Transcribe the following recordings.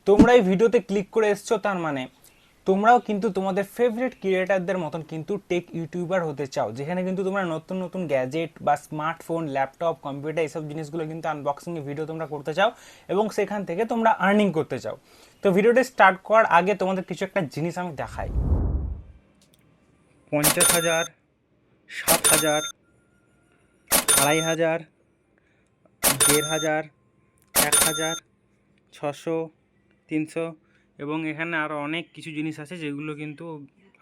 তোমরা এই ভিডিওতে ক্লিক করে এসছো, তার মানে তোমরাও কিন্তু তোমাদের ফেভারিট ক্রিয়েটারদের মতন কিন্তু টেক ইউটিউবার হতে চাও, যেখানে কিন্তু তোমরা নতুন নতুন গ্যাজেট বা স্মার্টফোন, ল্যাপটপ, কম্পিউটার এইসব জিনিসগুলো কিন্তু আনবক্সিং এর ভিডিও তোমরা করতে চাও এবং সেখান থেকে তোমরা আর্নিং করতে চাও। তো ভিডিওটা স্টার্ট করার আগে তোমাদের কিছু একটা জিনিস আমি দেখাই। 50,000, 7,000, 2,500, 1,500, 1,000, 600, 300 এবং এখানে আরও অনেক কিছু জিনিস আছে যেগুলো কিন্তু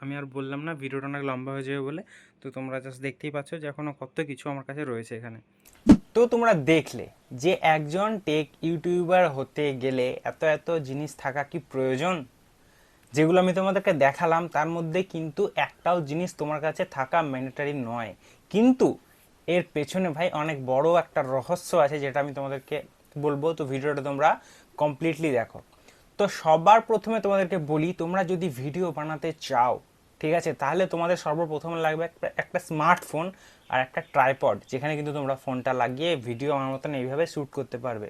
আমি আর বললাম না, ভিডিওটা অনেক লম্বা হয়ে যাবে বলে। তো তোমরা জাস্ট দেখতেই পাচ্ছ যে এখনও কত কিছু আমার কাছে রয়েছে এখানে। তো তোমরা দেখলে যে একজন টেক ইউটিউবার হতে গেলে এত এত জিনিস থাকা কি প্রয়োজন? যেগুলো আমি তোমাদেরকে দেখালাম তার মধ্যে কিন্তু একটাও জিনিস তোমার কাছে থাকা ম্যান্ডেটরি নয়, কিন্তু এর পেছনে ভাই অনেক বড় একটা রহস্য আছে, যেটা আমি তোমাদেরকে বলবো। তো ভিডিওটা তোমরা কমপ্লিটলি দেখো। তো সবার প্রথমে তোমাদেরকে বলি, তোমরা যদি ভিডিও বানাতে চাও, ঠিক আছে, তাহলে তোমাদের সর্বপ্রথম লাগবে একটা স্মার্টফোন আর একটা ট্রাইপড, যেখানে কিন্তু তোমরা ফোনটা লাগিয়ে ভিডিও আমার মতন এইভাবে শ্যুট করতে পারবে।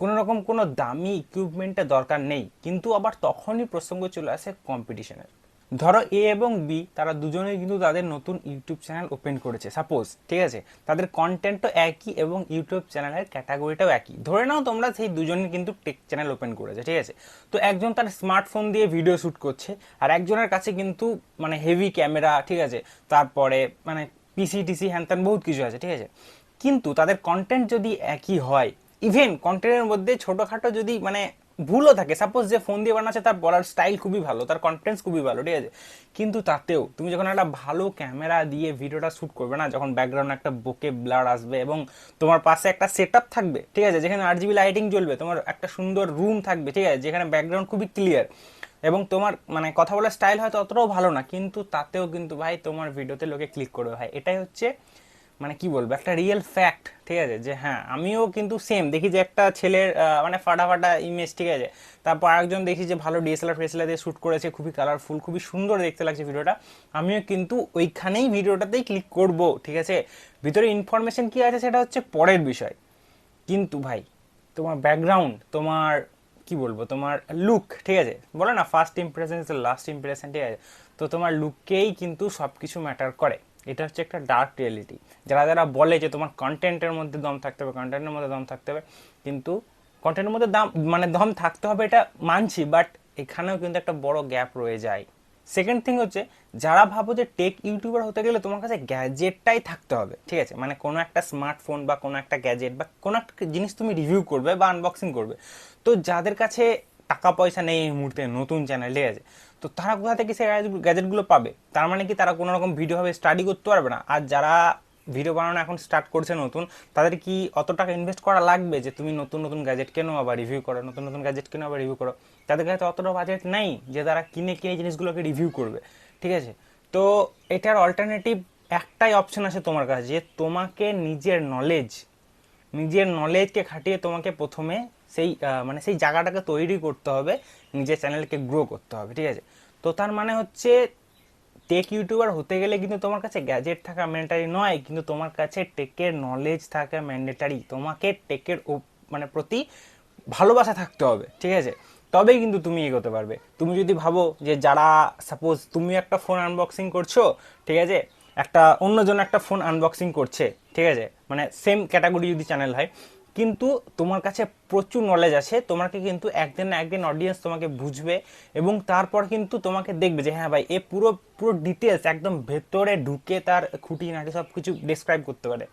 কোনো রকম কোনো দামি ইকুইপমেন্টের দরকার নেই। কিন্তু আবার তখনই প্রসঙ্গ চলে আসে কম্পিটিশনের। ধরো এ এবং বি, তারা দুজনেই কিন্তু তাদের নতুন ইউটিউব চ্যানেল ওপেন করেছে সাপোজ, ঠিক আছে, তাদের কন্টেন্টও একই এবং ইউটিউব চ্যানেলের ক্যাটাগরিটাও একই। ধরে নাও তোমরা সেই দুজনে কিন্তু টেক চ্যানেল ওপেন করেছে, ঠিক আছে। তো একজন তার স্মার্টফোন দিয়ে ভিডিও শ্যুট করছে, আর একজনের কাছে কিন্তু মানে হেভি ক্যামেরা, ঠিক আছে, তারপরে মানে পিসি টিসি হ্যান ত্যান বহুত কিছু আছে, ঠিক আছে। কিন্তু তাদের কন্টেন্ট যদি একই হয়, ইভেন কন্টেন্টের মধ্যে ছোটোখাটো যদি মানে ভুলও থাকে, সাপোজ যে ফোন দিয়ে বানাচ্ছে তার বলার স্টাইল খুবই ভালো, তার কন্টেন্টস খুবই ভালো, ঠিক আছে, কিন্তু তাতেও তুমি যখন একটা ভালো ক্যামেরা দিয়ে ভিডিওটা শ্যুট করবে না, যখন ব্যাকগ্রাউন্ডে একটা বোকে ব্লার আসবে এবং তোমার পাশে একটা সেট আপ থাকবে, ঠিক আছে, যেখানে RGB লাইটিং জ্বলবে, তোমার একটা সুন্দর রুম থাকবে, ঠিক আছে, যেখানে ব্যাকগ্রাউন্ড খুবই ক্লিয়ার, এবং তোমার মানে কথা বলার স্টাইল হয়তো অতটাও ভালো না, কিন্তু তাতেও কিন্তু ভাই তোমার ভিডিওতে লোকে ক্লিক করবে। ভাই এটাই হচ্ছে মানে কি বলবো, একটা রিয়েল ফ্যাক্ট, ঠিক আছে, যে হ্যাঁ আমিও কিন্তু সেম দেখি যে একটা ছেলের মানে ফাটা ফাটা ইমেজ, ঠিক আছে, তারপর আরেকজন দেখি যে ভালো ডিএসএলআর ফেসএলআর দিয়ে শ্যুট করেছে, খুবই কালারফুল, খুবই সুন্দর দেখতে লাগছে ভিডিওটা, আমিও কিন্তু ওইখানেই ভিডিওটাতেই ক্লিক করব, ঠিক আছে। ভিতরে ইনফরমেশন কি আছে সেটা হচ্ছে পরের বিষয়, কিন্তু ভাই তোমার ব্যাকগ্রাউন্ড, তোমার কি বলবো, তোমার লুক, ঠিক আছে, বলে না first impression is the last impression, ঠিক আছে, তো তোমার লুককেই কিন্তু সব কিছু ম্যাটার করে। এটা হচ্ছে একটা ডার্ক রিয়েলিটি। যারা যারা বলে যে তোমার কন্টেন্টের মধ্যে দম থাকতে হবে, কন্টেন্টের মধ্যে দম থাকতে হবে, কিন্তু কন্টেন্টের মধ্যে দাম মানে দম থাকতে হবে, এটা মানছি, বাট এখানেও কিন্তু একটা বড় গ্যাপ রয়ে যায়। সেকেন্ড থিং হচ্ছে, যারা ভাবো যে টেক ইউটিউবার হতে গেলে তোমার কাছে গ্যাজেটটাই থাকতে হবে, ঠিক আছে, মানে কোনো একটা স্মার্টফোন বা কোনো একটা গ্যাজেট বা কোনো একটা জিনিস তুমি রিভিউ করবে বা আনবক্সিং করবে, তো যাদের কাছে টাকা পয়সা নেই এই মুহূর্তে, নতুন চ্যানেল, ঠিক আছে, তো তারা কোথা থেকে সেই গ্যাজেটগুলো পাবে? তার মানে কি তারা কোনো রকম ভিডিওভাবে স্টাডি করতে পারবে না? আর যারা ভিডিও বানানো এখন স্টার্ট করছে নতুন, তাদের কি অত টাকা ইনভেস্ট করা লাগবে যে তুমি নতুন নতুন গ্যাজেট কেনো আবার রিভিউ করো, নতুন নতুন গ্যাজেট কেনো আবার রিভিউ করো? তাদের কাছে অতটা বাজেট নেই যে তারা কিনে কিনে জিনিসগুলোকে রিভিউ করবে, ঠিক আছে। তো এটার অল্টারনেটিভ একটাই অপশন আছে তোমার কাছে, যে তোমাকে নিজের নলেজকে খাটিয়ে তোমাকে প্রথমে সেই মানে সেই জায়গাটাকে তৈরি করতে হবে, নিজের চ্যানেলকে গ্রো করতে হবে, ঠিক আছে। তো তার মানে হচ্ছে টেক ইউটিউবার হতে গেলে কিন্তু তোমার কাছে গ্যাজেট থাকা ম্যান্ডেটারি নয়, কিন্তু তোমার কাছে টেকের নলেজ থাকা ম্যান্ডেটারি। তোমাকে টেকের মানে প্রতি ভালোবাসা থাকতে হবে, ঠিক আছে, তবেই কিন্তু তুমি এগোতে পারবে। তুমি যদি ভাবো যে যারা সাপোজ তুমি একটা ফোন আনবক্সিং করছো, ঠিক আছে, একটা অন্যজন একটা ফোন আনবক্সিং করছে, ঠিক আছে, মানে সেম ক্যাটাগরি যদি চ্যানেল হয়, কিন্তু তোমার কাছে প্রচুর নলেজ আছে, তোমাকে কিন্তু একদিন না একদিন অডিয়েন্স তোমাকে বুঝবে এবং তারপর কিন্তু তোমাকে দেখবে যে হ্যাঁ ভাই এ পুরো পুরো ডিটেলস একদম ভেতরে ঢুকে তার খুঁটিনাটি সব কিছু ডিসক্রাইব করতে পারে।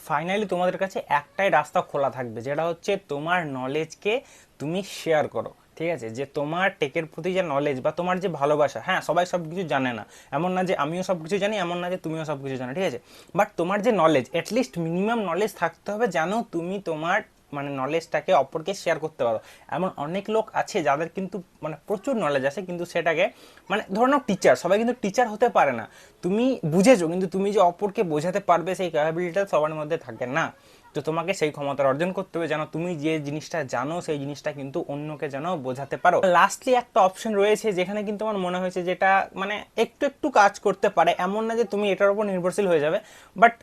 ফাইনালি তোমাদের কাছে একটাই রাস্তা খোলা থাকবে, যেটা হচ্ছে তোমার নলেজকে তুমি শেয়ার করো, ঠিক আছে, যে তোমার টেকের প্রতি যে নলেজ বা তোমার যে ভালোবাসা, হ্যাঁ সবাই সব কিছু জানে না, এমন না যে আমিও সব কিছু জানি, এমন না যে তুমিও সব কিছু জানো, ঠিক আছে, বাট তোমার যে নলেজ, অ্যাটলিস্ট মিনিমাম নলেজ থাকতে হবে, জানো তুমি তোমার মানে নলেজটাকে অপরকে শেয়ার করতে পারো। এমন অনেক লোক আছে যাদের কিন্তু মানে প্রচুর নলেজ আছে, কিন্তু সেটাকে মানে ধরো নাও টিচার, সবাই কিন্তু টিচার হতে পারে না, তুমি বুঝেছো, কিন্তু তুমি যে অপরকে বোঝাতে পারবে সেই ক্যাপাবিলিটিটা সবার মধ্যে থাকে না। তো তোমাকে সেই ক্ষমতা অর্জন করতে হবে যেন তুমি যে জিনিসটা জানো সেই জিনিসটা কিন্তু অন্যকে যেন বোঝাতে পারো। লাস্টলি একটা অপশন রয়েছে যেখানে কিন্তু আমার মনে হয়েছে যেটা মানে একটু একটু কাজ করতে পারে, এমন না যে তুমি এটার উপর নির্ভরশীল হয়ে যাবে, বাট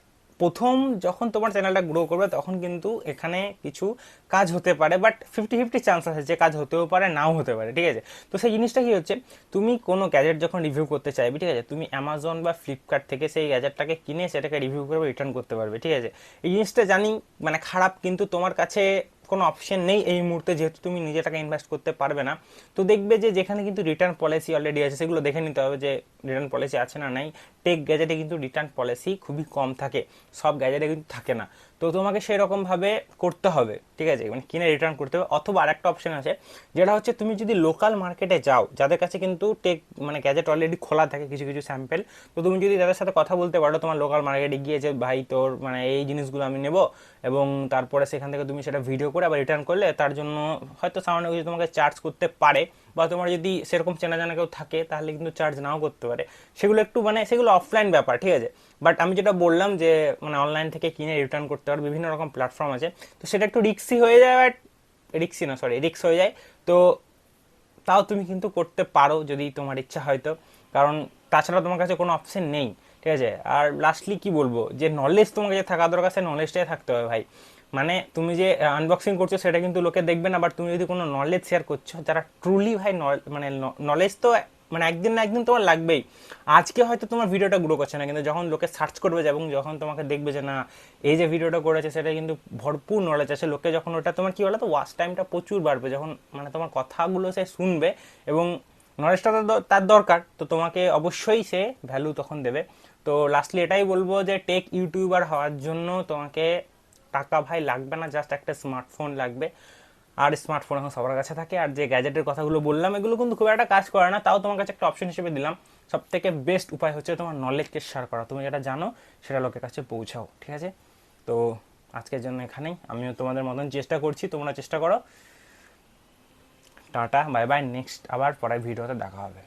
প্রথম যখন তোমার চ্যানেলটা গ্রো করবে তখন কিন্তু এখানে কিছু কাজ হতে পারে, বাট 50-50 চান্স আছে যে কাজ হতেও পারে নাও হতে পারে, ঠিক আছে। তো সেই জিনিসটা কি হচ্ছে, তুমি কোনো গ্যাজেট যখন রিভিউ করতে চাইবে, ঠিক আছে, তুমি অ্যামাজন বা ফ্লিপকার্ট থেকে সেই গ্যাজেটটাকে কিনে সেটাকে রিভিউ করবে, রিটার্ন করতে পারবে, ঠিক আছে। এই জিনিসটা জানি মানে খারাপ, কিন্তু তোমার কাছে কোনো অপশন নেই এই মুহূর্তে, যেহেতু তুমি নিজে টাকা ইনভেস্ট করতে পারবে না। তো দেখবে যে যেখানে কিন্তু রিটার্ন পলিসি অলরেডি আছে সেগুলো দেখে নিতে হবে যে রিটার্ন পলিসি আছে না নাই। টেক গ্যাজেটে কিন্তু রিটার্ন পলিসি খুবই কম থাকে, সব গ্যাজেটে কিন্তু থাকে না। তো তোমাকে সেরকমভাবে করতে হবে, ঠিক আছে, মানে কিনে রিটার্ন করতে হবে। অথবা আরেকটা অপশন আছে, যেটা হচ্ছে তুমি যদি লোকাল মার্কেটে যাও, যাদের কাছে কিন্তু টেক মানে গ্যাজেট অলরেডি খোলা থাকে কিছু কিছু স্যাম্পেল, তো তুমি যদি তাদের সাথে কথা বলতে পারো তোমার লোকাল মার্কেটে গিয়ে যে ভাই তোর মানে এই জিনিসগুলো আমি নেব, এবং তারপরে সেখান থেকে তুমি সেটা ভিডিও করে আবার রিটার্ন করলে তার জন্য হয়তো সামান্য কিছু তোমাকে চার্জ করতে পারে, বা তোমার যদি সেরকম চেনা জানা কেউ থাকে তাহলে কিন্তু চার্জ নাও করতে পারে। সেগুলো একটু মানে সেগুলো অফলাইন ব্যাপার, ঠিক আছে। বাট আমি যেটা বললাম যে মানে অনলাইন থেকে কিনে রিটার্ন করতে পারো, বিভিন্ন রকম প্ল্যাটফর্ম আছে, তো সেটা একটু রিক্সি হয়ে যায়, বাট রিক্স হয়ে যায়। তো তাও তুমি কিন্তু করতে পারো যদি তোমার ইচ্ছা হয়তো, কারণ তাছাড়া তোমার কাছে কোনো অপশন নেই, ঠিক আছে। আর লাস্টলি কি বলবো, যে নলেজ তোমাকে যে থাকা দরকার সেই নলেজটাই থাকতে হবে ভাই। মানে তুমি যে আনবক্সিং করছো সেটা কিন্তু লোকে দেখবে না, বাট তুমি যদি কোনো নলেজ শেয়ার করছো যারা ট্রুলি ভাই মানে নলেজ তো মানে একদিন না একদিন তোমার লাগবেই। আজকে হয়তো তোমার ভিডিওটা গ্রো করছে না, কিন্তু যখন লোকে সার্চ করবে এবং যখন তোমাকে দেখবে যে না এই যে ভিডিওটা করেছে সেটা কিন্তু ভরপুর নলেজ আছে, লোকে যখন ওটা তোমার কি বলো তো ওয়াচ টাইমটা প্রচুর বাড়বে, যখন মানে তোমার কথাগুলো সে শুনবে এবং নলেজটা তার দরকার, তো তোমাকে অবশ্যই সে ভ্যালু তখন দেবে। তো লাস্টলি এটাই বলবো যে টেক ইউটিউবার হওয়ার জন্য তোমাকে টাকা ভাই লাগবে না, জাস্ট একটা স্মার্টফোন লাগবে। আর স্মার্টফোন এখন সবার কাছে থাকে। আর যে গ্যাজেটের কথাগুলো বললাম এগুলো কিন্তু খুব একটা কাজ করে না, তাও তোমার কাছে একটা অপশন হিসেবে দিলাম। সব থেকে বেস্ট উপায় হচ্ছে তোমার নলেজকে শেয়ার করা, তুমি যেটা জানো সেটা লোকের কাছে পৌঁছাও, ঠিক আছে। তো আজকের জন্য এখানেই, আমিও তোমাদের মতন চেষ্টা করছি, তোমরা চেষ্টা করো। টাটা, বাই বাই, নেক্সট আবার পরের ভিডিওতে দেখা হবে।